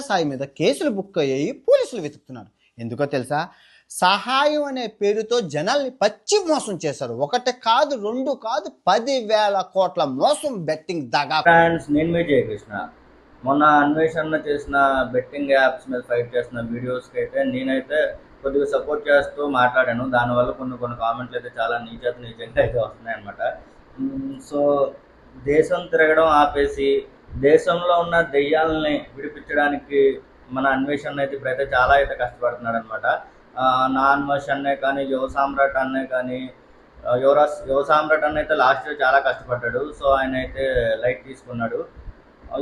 సాయి మీద కేసులు బుక్ అయ్యాయి, పోలీసులు వెతుకుతున్నారు. ఎందుకో తెలుసా? సహాయం అనే పేరుతో జనాల్ని పచ్చి మోసం చేశారు. ఒకటి కాదు, రెండు కాదు, 10,000 కోట్ల మోసం, బెట్టింగ్ దగా. ఫ్రెండ్స్, నేను మీ జయకృష్ణ. మొన్న అన్వేషణ చేసిన బెట్టింగ్ యాప్స్ మీద ఫైట్ చేసిన వీడియోస్కి అయితే నేనైతే కొద్దిగా సపోర్ట్ చేస్తూ మాట్లాడాను. దానివల్ల కొన్ని కామెంట్లు అయితే చాలా నీచంగా అయితే వస్తున్నాయి అనమాట. సో దేశం తిరగడం ఆపేసి దేశంలో ఉన్న దెయ్యాలని విడిపించడానికి మన అన్వేషణ అయితే ఇప్పుడైతే చాలా అయితే కష్టపడుతున్నాడు అనమాట. నా అన్వేషణే కానీ, యువ సామ్రాట్ అన్నే కానీ, యువ సామ్రాట్ అన్న అయితే లాస్ట్ ఇయర్ చాలా కష్టపడ్డాడు. సో ఆయన అయితే లైట్ తీసుకున్నాడు.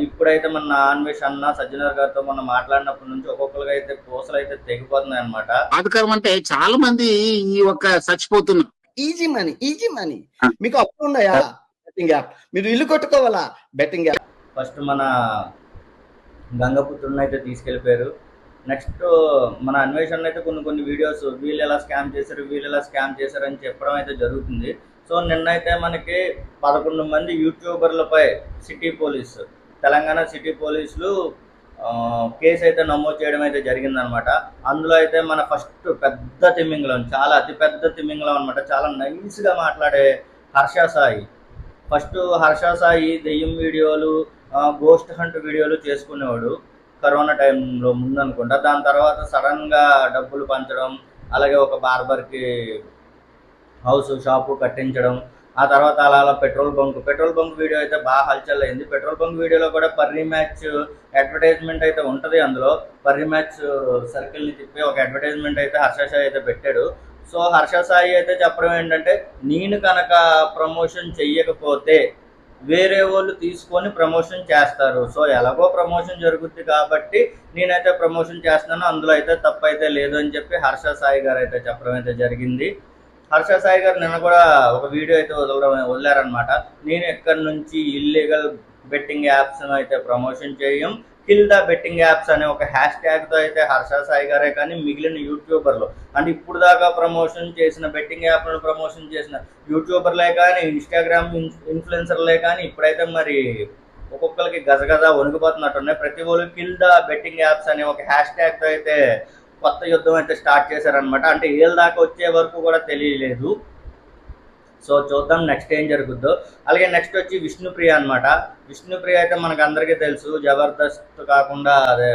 ఇప్పుడైతే మన అన్వేషణ సజ్జనర్ గారితో మనం మాట్లాడినప్పటి నుంచి ఒక్కొక్కరికి అయితే కోసలు అయితే తెగిపోతున్నాయి అనమాట. బాధకరం అంటే చాలా మంది ఈ ఒక్క చచ్చిపోతున్నారు. ఈజీ మనీ మీకు అప్పుడు ఉన్నాయా? Betting app. మీరు ఇల్లు కొట్టుకోవాలా? Betting app. ఫస్ట్ మన గంగపుత్రుని అయితే తీసుకెళ్ళిపోయారు. నెక్స్ట్ మన అన్వేషణ అయితే కొన్ని వీడియోస్ వీళ్ళు ఎలా స్కామ్ చేశారు అని చెప్పడం అయితే జరుగుతుంది. సో నిన్నైతే మనకి 11 మంది యూట్యూబర్లపై తెలంగాణ సిటీ పోలీసులు కేసు అయితే నమోదు చేయడం అయితే జరిగిందనమాట. అందులో అయితే మన ఫస్ట్ పెద్ద తిమింగలం, చాలా అతిపెద్ద తిమింగలం అనమాట. చాలా నైస్గా మాట్లాడే హర్ష సాయి దెయ్యం వీడియోలు, గోస్ట్ హంట్ వీడియోలు చేసుకునేవాడు కరోనా టైంలో ముందు అనుకుంటా. దాని తర్వాత సడన్గా డబ్బులు పంచడం, అలాగే ఒక బార్బర్కి షాపు కట్టించడం, ఆ తర్వాత అలా పెట్రోల్ బంక్ వీడియో అయితే బాగా హల్చల్ అయింది. పెట్రోల్ బంక్ వీడియోలో కూడా పర్రీ మ్యాచ్ అడ్వర్టైజ్మెంట్ అయితే ఉంటుంది. అందులో పర్రీ మ్యాచ్ సర్కిల్ని తిప్పి ఒక అడ్వర్టైజ్మెంట్ అయితే హర్ష సాయి అయితే పెట్టాడు. సో హర్ష సాయి అయితే చెప్పడం ఏంటంటే, నేను కనుక ప్రమోషన్ చెయ్యకపోతే వేరే వాళ్ళు తీసుకొని ప్రమోషన్ చేస్తారు. సో ఎలాగో ప్రమోషన్ జరుగుద్ది కాబట్టి నేనైతే ప్రమోషన్ చేస్తున్నాను, అందులో అయితే తప్పు అయితే లేదు అని చెప్పి హర్ష సాయి గారు అయితే చెప్పడం అయితే జరిగింది. హర్ష సాయి గారు నిన్న కూడా ఒక వీడియో అయితే వదిలారనమాట. నేను ఎక్కడి నుంచి ఇల్లీగల్ బెట్టింగ్ యాప్స్ అయితే ప్రమోషన్ చేయం, కిల్ ద బెట్టింగ్ యాప్స్ అనే ఒక హ్యాష్ ట్యాగ్తో అయితే హర్ష సాయి గారే కానీ మిగిలిన యూట్యూబర్లు అంటే ఇప్పుడు దాకా ప్రమోషన్ చేసిన బెట్టింగ్ యాప్లను ప్రమోషన్ చేసిన యూట్యూబర్లే కానీ, ఇన్స్టాగ్రామ్ ఇన్ఫ్లుయెన్సర్లే కానీ ఇప్పుడైతే మరి ఒక్కొక్కరికి గజగజ వణికిపోతున్నట్టున్నాయి. ప్రతి ఒళ్ళు కిల్ ద బెట్టింగ్ యాప్స్ అనే ఒక హ్యాష్ ట్యాగ్తో అయితే కొత్త యుద్ధం అయితే స్టార్ట్ చేశారనమాట. అంటే ఏళ్ళ దాకా వచ్చే వరకు కూడా తెలియలేదు. సో చూద్దాం నెక్స్ట్ ఏం జరుగుద్దో. అలాగే నెక్స్ట్ వచ్చి విష్ణుప్రియ అనమాట. విష్ణుప్రియ అయితే మనకు అందరికీ తెలుసు, జబర్దస్త్ కాకుండా అదే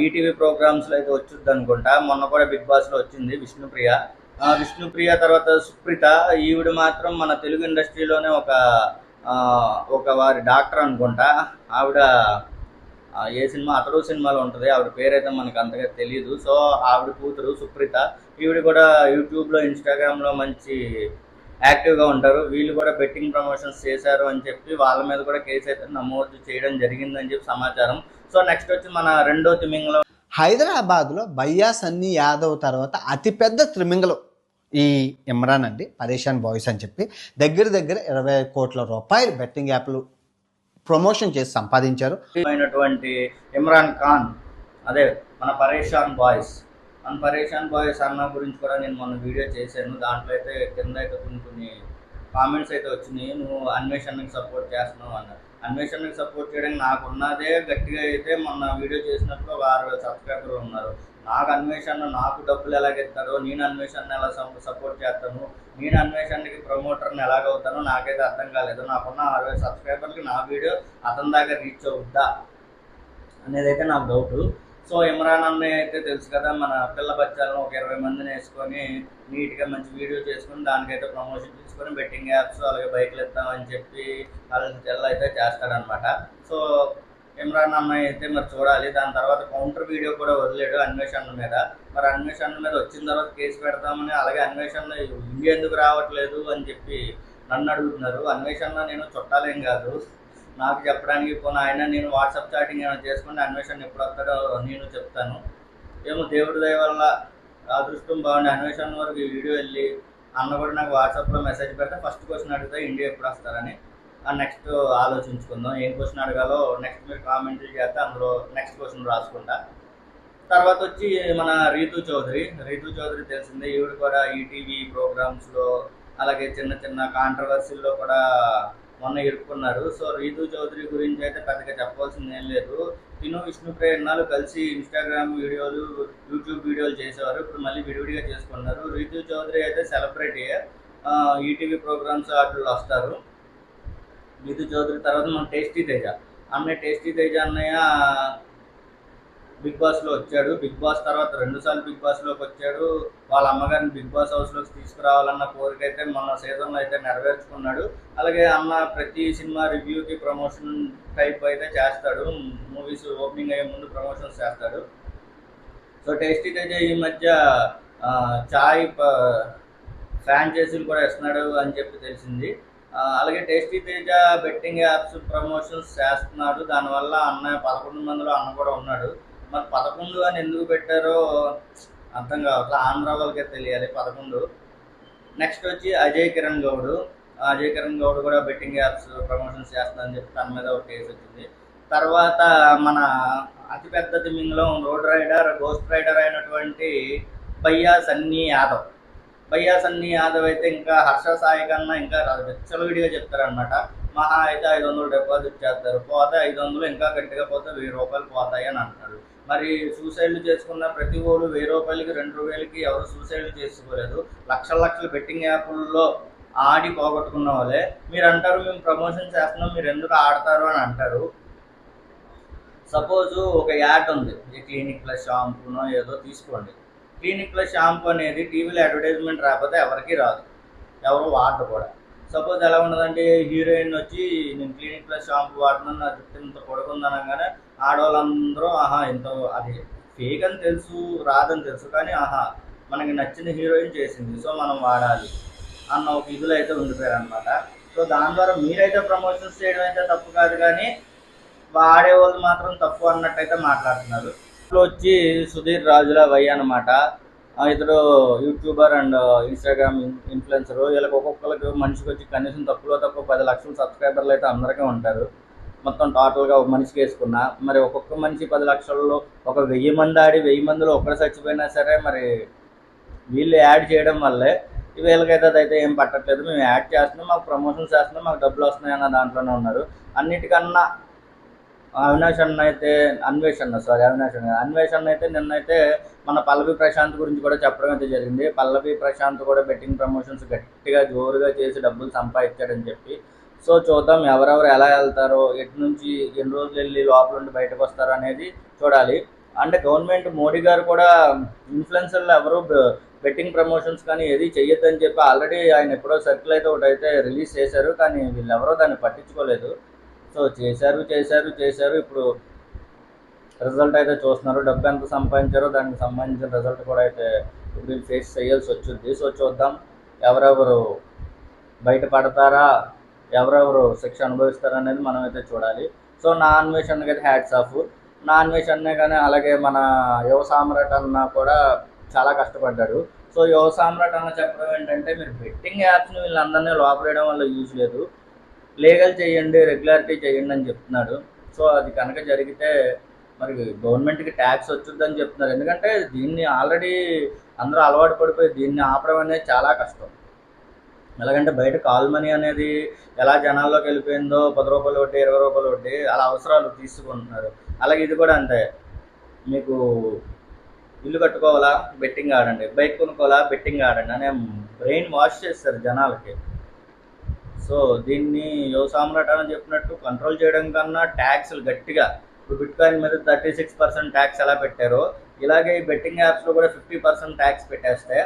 ఈటీవీ ప్రోగ్రామ్స్లో అయితే వచ్చింది అనుకుంటా. మొన్న కూడా బిగ్ బాస్లో వచ్చింది విష్ణుప్రియ తర్వాత సుప్రీత. ఈవిడ మాత్రం మన తెలుగు ఇండస్ట్రీలోనే ఒక వారి డాక్టర్ అనుకుంటా. ఆవిడ ఏ సినిమా అతడు సినిమాలో ఉంటుంది. ఆవిడ పేరైతే మనకు అంతగా తెలియదు. సో ఆవిడ కూతురు సుప్రీత. ఈవిడ కూడా యూట్యూబ్లో, ఇన్స్టాగ్రామ్లో మంచి యాక్టివ్గా ఉంటారు. వీళ్ళు కూడా బెట్టింగ్ ప్రమోషన్స్ చేశారు అని చెప్పి వాళ్ళ మీద కూడా కేసు అయితే నమోదు చేయడం జరిగిందని చెప్పి సమాచారం. సో నెక్స్ట్ వచ్చి మన రెండో తిమింగలం, హైదరాబాద్లో భయ్యా సన్నీ యాదవ్ తర్వాత అతిపెద్ద తిమింగలం ఈ ఇమ్రాన్ అండి. పరేషాన్ బాయ్స్ అని చెప్పి దగ్గర 20 కోట్ల రూపాయలు బెట్టింగ్ యాప్లు ప్రమోషన్ చేసి సంపాదించారు. అయినటువంటి ఇమ్రాన్ ఖాన్, అదే మన పరేషాన్ బాయ్స్ అన్న గురించి కూడా నేను మొన్న వీడియో చేశాను. దాంట్లో అయితే కింద అయితే కొన్ని కామెంట్స్ అయితే వచ్చినాయి. నువ్వు అన్వేషణకి సపోర్ట్ చేస్తున్నావు అన్నారు. అన్వేషణకి సపోర్ట్ చేయడానికి నాకున్నదే గట్టిగా అయితే మొన్న వీడియో చేసినప్పుడు ఒక 60,000 సబ్స్క్రైబర్లు ఉన్నారు. నాకు డబ్బులు ఎలాగెత్తారో, నేను అన్వేషణ ఎలా సపోర్ట్ చేస్తాను, నేను అన్వేషణకి ప్రమోటర్ని ఎలాగవుతానో నాకైతే అర్థం కాలేదు. నాకున్న 60,000 సబ్స్క్రైబర్లకి నా వీడియో అతని దాకా రీచ్ అవుద్దా అనేది అయితే నాకు డౌట్. సో ఇమ్రాన్ అన్నయ్య అయితే తెలుసు కదా, మన పిల్ల బచ్చాలను ఒక 20 మందిని వేసుకొని నీట్గా మంచి వీడియో చేసుకొని దానికైతే ప్రమోషన్ తీసుకొని బెట్టింగ్ యాప్స్ అలాగే బైక్లు ఇస్తామని చెప్పి వాళ్ళ అయితే చేస్తాడనమాట. సో ఇమ్రాన్ అన్నయ్య అయితే మరి చూడాలి. దాని తర్వాత కౌంటర్ వీడియో కూడా వదిలేడు అన్వేషణ మీద. మరి అన్వేషణ మీద వచ్చిన తర్వాత కేసు పెడతామని, అలాగే అన్వేషణ ఇండియా ఎందుకు రావట్లేదు అని చెప్పి నన్ను అడుగుతున్నారు. అన్వేషణ నేను చుట్టాలేం కాదు, నాకు చెప్పడానికి పోనీ ఆయన నేను వాట్సాప్ చాటింగ్ ఏమైనా చేసుకుంటే అన్వేషణ ఎప్పుడు వస్తాడో నేను చెప్తాను. ఏమో దేవుడి దయ వల్ల అదృష్టం బాగుండి అన్వేషణ వరకు ఈ వీడియో వెళ్ళి అన్న కూడా నాకు వాట్సాప్లో మెసేజ్ పెడితే ఫస్ట్ క్వశ్చన్ అడిగితే ఇండియా ఎప్పుడు వస్తారని. నెక్స్ట్ ఆలోచించుకుందాం ఏం క్వశ్చన్ అడగాలో. నెక్స్ట్ మీరు కామెంట్లు చేస్తే అందులో నెక్స్ట్ క్వశ్చన్ రాసుకుంటా. తర్వాత వచ్చి మన రీతు చౌదరి తెలిసిందే. ఈవిడ కూడా ఈటీవీ ప్రోగ్రామ్స్లో అలాగే చిన్న కాంట్రవర్సీల్లో కూడా మొన్న ఇరుక్కున్నారు. సో రీతు చౌదరి గురించి అయితే పెద్దగా చెప్పాల్సింది ఏం లేదు. తిను విష్ణుప్రియ ఎన్నాళ్ళు కలిసి ఇన్స్టాగ్రామ్ వీడియోలు, యూట్యూబ్ వీడియోలు చేసేవారు. ఇప్పుడు మళ్ళీ విడివిడిగా చేసుకున్నారు. రీతు చౌదరి అయితే సెలబ్రిటీ, ఈటీవీ ప్రోగ్రామ్స్ వాటిల్లో వస్తారు. రీతు చౌదరి తర్వాత మన టేస్టీ తేజ అన్నయ్య బిగ్ బాస్లో వచ్చాడు. బిగ్ బాస్ తర్వాత 2 సార్లు బిగ్ బాస్లోకి వచ్చాడు. వాళ్ళ అమ్మగారిని బిగ్ బాస్ హౌస్లోకి తీసుకురావాలన్న కోరిక అయితే మన సీజన్లో అయితే నెరవేర్చుకున్నాడు. అలాగే అన్న ప్రతి సినిమా రివ్యూకి ప్రమోషన్ టైప్ అయితే చేస్తాడు. మూవీస్ ఓపెనింగ్ అయ్యే ముందు ప్రమోషన్స్ చేస్తాడు. సో టేస్టీ తేజ ఈ మధ్య చాయ్ ఫ్రాంచైజీలు కూడా ఇస్తున్నాడు అని చెప్పి తెలిసింది. అలాగే tasty Teja betting apps promotions చేస్తున్నాడు. దానివల్ల అన్న 11 మందిలో అన్న కూడా ఉన్నాడు. మరి 11 అని ఎందుకు పెట్టారో అర్థం కావట్లేదు. ఆంధ్ర వాళ్ళకే తెలియాలి 11. నెక్స్ట్ వచ్చి అజయ్ కిరణ్ గౌడ్ కూడా బెట్టింగ్ యాప్స్ ప్రమోషన్స్ చేస్తానని చెప్పి తన మీద ఒక కేసు వచ్చింది. తర్వాత మన అతిపెద్ద తిమింగలో గోస్ట్ రైడర్ అయినటువంటి భయ్యా సన్నీ యాదవ్ అయితే ఇంకా హర్ష సాయి కన్నా ఇంకా విచ్చలవిడిగా చెప్తారనమాట. మహా అయితే 500 డిపాజిట్ చేస్తారు, పోతే 500, ఇంకా గట్టిగా పోతే 1000 రూపాయలు పోతాయి అని అంటారు. మరి సూసైడ్లు చేసుకున్న ప్రతి ఓడు 1000 రూపాయలకి 2000కి ఎవరు సూసైడ్లు చేసుకోలేదు. లక్షలు బెట్టింగ్ యాప్ల్లో ఆడి పోగొట్టుకున్న వాళ్ళే. మీరు అంటారు మేము ప్రమోషన్ చేస్తున్నాం, మీరు ఎందుకు ఆడతారు అని అంటారు. సపోజు ఒక యాడ్ ఉంది, ఈ క్లినిక్ ప్లస్ షాంపూనో ఏదో తీసుకోండి. క్లినిక్ ప్లస్ షాంపూ అనేది టీవీలో అడ్వర్టైజ్మెంట్ రాకపోతే ఎవరికి రాదు, ఎవరు వాడరు కూడా. సపోజ్ ఎలా ఉండదంటే హీరోయిన్ వచ్చి నేను క్లినిక్ ప్లస్ షాంపూ వాడుతున్నాను, నా జుట్టు ఇంత పొడుకుందనగానే ఆడవాళ్ళందరూ ఇంత అది ఫేక్ అని తెలుసు, రాదని తెలుసు, కానీ మనకి నచ్చిన హీరోయిన్ చేసింది సో మనం వాడాలి అన్న ఒక ఇదిలో అయితే ఉండిపోయారు అనమాట. సో దాని ద్వారా మీరైతే ప్రమోషన్స్ చేయడం అయితే తప్పు కాదు, కానీ వాడేవాళ్ళు మాత్రం తప్పు అన్నట్టయితే మాట్లాడుతున్నారు. వచ్చి సుధీర్ రాజుల వై అనమాట. ఇతడు యూట్యూబర్ అండ్ ఇన్స్టాగ్రామ్ ఇన్ఫ్లుయెన్సరు. వీళ్ళకి ఒక్కొక్కరికి మనిషికి వచ్చి కనీసం తక్కువ 10 లక్షల సబ్స్క్రైబర్లు అయితే అందరికీ ఉంటారు. మొత్తం టోటల్గా ఒక మనిషికి వేసుకున్నా మరి ఒక్కొక్క మనిషి 10 లక్షల్లో ఒక 1000 మంది ఆడి 1000 మందిలో ఒక్కరు చచ్చిపోయినా సరే మరి వీళ్ళు యాడ్ చేయడం వల్లే వీళ్ళకైతే అదైతే ఏం పట్టట్లేదు. మేము యాడ్ చేస్తున్నాం, మాకు ప్రమోషన్స్ చేస్తున్నాం, మాకు డబ్బులు వస్తున్నాయి అన్న దాంట్లోనే ఉన్నారు. అన్నిటికన్నా అన్వేష్ అన్న అయితే నిన్నైతే మన పల్లవి ప్రశాంత్ గురించి కూడా చెప్పడం అయితే జరిగింది. పల్లవి ప్రశాంత్ కూడా బెట్టింగ్ ప్రమోషన్స్ గట్టిగా జోరుగా చేసి డబ్బులు సంపాదించాడని చెప్పి. సో చూద్దాం ఎవరెవరు ఎలా వెళ్తారో, ఎటు నుంచి ఎన్ని రోజులు వెళ్ళి లోపల నుండి బయటకు వస్తారో అనేది చూడాలి. అంటే గవర్నమెంట్ మోడీ గారు కూడా ఇన్ఫ్లుయెన్సర్లు ఎవరు బెట్టింగ్ ప్రమోషన్స్ కానీ ఏది చెయ్యొద్దని చెప్పి ఆల్రెడీ ఆయన ఎప్పుడో సర్కిల్ అయితే ఒకటి అయితే రిలీజ్ చేశారు, కానీ వీళ్ళెవరో దాన్ని పట్టించుకోలేదు. సో చేశారు. ఇప్పుడు రిజల్ట్ అయితే చూస్తున్నారు. డబ్బు ఎంత సంపాదించారో దానికి సంబంధించిన రిజల్ట్ కూడా అయితే ఇప్పుడు ఫేస్ చేయాల్సి వచ్చింది. సో చూద్దాం ఎవరెవరు బయటపడతారా, ఎవరెవరు శిక్ష అనుభవిస్తారా అనేది మనం అయితే చూడాలి. సో నా అన్వేషణకి అయితే హ్యాట్స్ ఆఫ్. నా అన్వేషణనే కానీ అలాగే మన యువ సామ్రాట్ అన్న కూడా చాలా కష్టపడ్డాడు. సో యువ సామ్రాట్ అన్న చెప్పడం ఏంటంటే మీరు బెట్టింగ్ యాప్స్ని వీళ్ళందరినీ లోపలేయడం వల్ల యూజ్ లేదు, లీగల్ చేయండి, రెగ్యులారిటీ చేయండి అని చెప్తున్నాడు. సో అది కనుక జరిగితే మరి గవర్నమెంట్కి ట్యాక్స్ వచ్చుద్దని చెప్తున్నారు. ఎందుకంటే దీన్ని ఆల్రెడీ అందరూ అలవాటు పడిపోయి దీన్ని ఆపడం అనేది చాలా కష్టం. ఎలాగంటే బయట కాల్ మనీ అనేది ఎలా జనాల్లోకి వెళ్ళిపోయిందో 10 రూపాయలు ఒకటి 20 రూపాయలు ఒకటి అలా అవసరాలు తీసుకుంటున్నారు. అలాగే ఇది కూడా అంతే. మీకు ఇల్లు కట్టుకోవాలా బెట్టింగ్ ఆడండి, బైక్ కొనుక్కోవాలా బెట్టింగ్ ఆడండి అనే బ్రెయిన్ వాష్ చేస్తారు జనాలకి. సో దీన్ని యువ సామ్రాట్ అని చెప్పినట్టు కంట్రోల్ చేయడం కన్నా ట్యాక్స్లు గట్టిగా, ఇప్పుడు బిట్కాయిన్ మీద 36% ట్యాక్స్ ఎలా పెట్టారో ఇలాగే ఈ బెట్టింగ్ యాప్స్లో కూడా 50% ట్యాక్స్ పెట్టేస్తే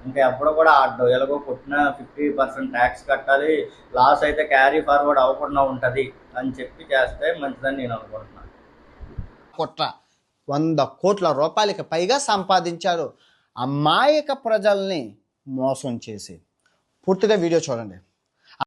ఇంకా ఎప్పుడు కూడా ఆడడం ఎలాగో పుట్టిన 50% ట్యాక్స్ కట్టాలి, లాస్ అయితే క్యారీ ఫార్వర్డ్ అవ్వకుండా ఉంటుంది అని చెప్పి చేస్తే మంచిదని నేను అనుకుంటున్నాను. 100 కోట్ల రూపాయలకి పైగా సంపాదించారు అమాయక ప్రజల్ని మోసం చేసి. పూర్తిగా వీడియో చూడండి.